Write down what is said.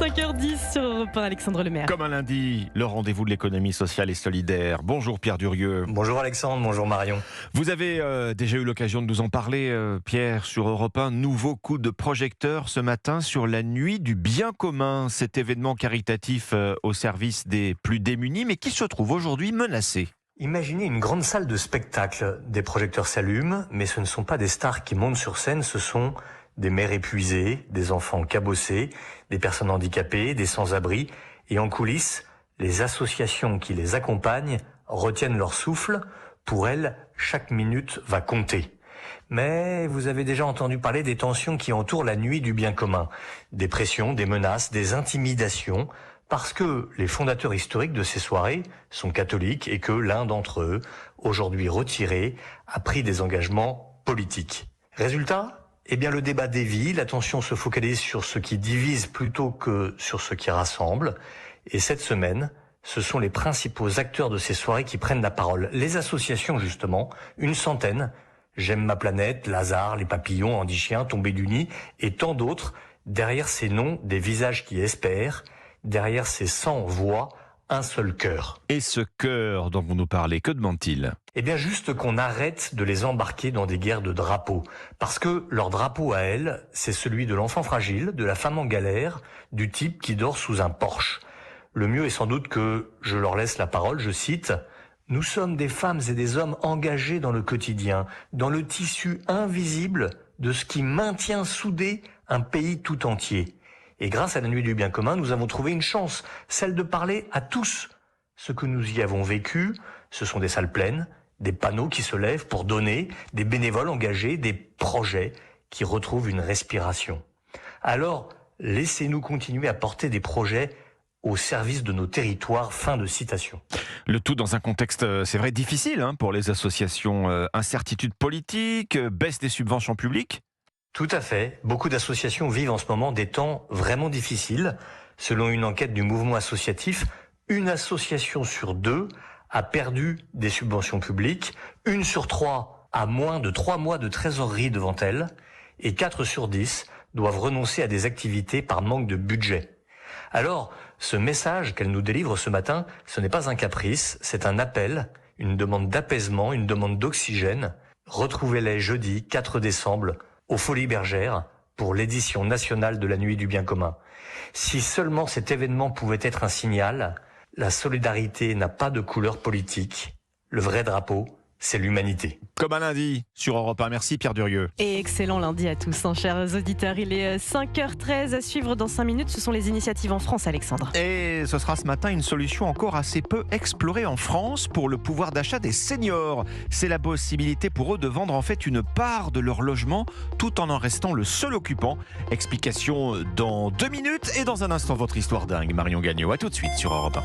5h10 sur Europe 1, Alexandre Lemaire. Comme un lundi, le rendez-vous de l'économie sociale et solidaire. Bonjour Pierre Durieux. Bonjour Alexandre, bonjour Marion. Vous avez déjà eu l'occasion de nous en parler, Pierre, sur Europe 1. Nouveau coup de projecteur ce matin sur la nuit du bien commun, cet événement caritatif au service des plus démunis, mais qui se trouve aujourd'hui menacé. Imaginez une grande salle de spectacle. Des projecteurs s'allument, mais ce ne sont pas des stars qui montent sur scène, ce sont des mères épuisées, des enfants cabossés, des personnes handicapées, des sans-abri. Et en coulisses, les associations qui les accompagnent retiennent leur souffle. Pour elles, chaque minute va compter. Mais vous avez déjà entendu parler des tensions qui entourent la nuit du bien commun. Des pressions, des menaces, des intimidations, parce que les fondateurs historiques de ces soirées sont catholiques et que l'un d'entre eux, aujourd'hui retiré, a pris des engagements politiques. Résultat ? Eh bien, le débat dévie, l'attention se focalise sur ce qui divise plutôt que sur ce qui rassemble. Et cette semaine, ce sont les principaux acteurs de ces soirées qui prennent la parole. Les associations, justement, une centaine. J'aime ma planète, Lazare, les papillons, Andy Chien, Tombé du nid, et tant d'autres. Derrière ces noms, des visages qui espèrent. Derrière ces 100 voix, un seul cœur. Et ce cœur dont vous nous parlez, que demande-t-il ? Eh bien, juste qu'on arrête de les embarquer dans des guerres de drapeaux. Parce que leur drapeau à elles, c'est celui de l'enfant fragile, de la femme en galère, du type qui dort sous un porche. Le mieux est sans doute que je leur laisse la parole, je cite « Nous sommes des femmes et des hommes engagés dans le quotidien, dans le tissu invisible de ce qui maintient soudé un pays tout entier. Et grâce à la nuit du bien commun, nous avons trouvé une chance, celle de parler à tous. Ce que nous y avons vécu, ce sont des salles pleines, des panneaux qui se lèvent pour donner, des bénévoles engagés, des projets qui retrouvent une respiration. Alors, laissez-nous continuer à porter des projets au service de nos territoires. » Fin de citation. Le tout dans un contexte, c'est vrai, difficile pour les associations. Incertitude politique, baisse des subventions publiques. Tout à fait. Beaucoup d'associations vivent en ce moment des temps vraiment difficiles. Selon une enquête du mouvement associatif, une association sur 2 a perdu des subventions publiques, 1 sur 3 a moins de 3 mois de trésorerie devant elle, et 4 sur 10 doivent renoncer à des activités par manque de budget. Alors, ce message qu'elle nous délivre ce matin, ce n'est pas un caprice, c'est un appel, une demande d'apaisement, une demande d'oxygène. Retrouvez-les jeudi 4 décembre aux Folies Bergères pour l'édition nationale de la Nuit du bien commun. Si seulement cet événement pouvait être un signal, la solidarité n'a pas de couleur politique. Le vrai drapeau, c'est l'humanité. Comme un lundi sur Europe 1. Merci Pierre Durieux. Et excellent lundi à tous, chers auditeurs. Il est 5h13 à suivre dans 5 minutes. Ce sont les initiatives en France, Alexandre. Et ce sera ce matin une solution encore assez peu explorée en France pour le pouvoir d'achat des seniors. C'est la possibilité pour eux de vendre en fait une part de leur logement tout en restant le seul occupant. Explication dans 2 minutes et dans un instant votre histoire dingue. Marion Gagnon, à tout de suite sur Europe 1.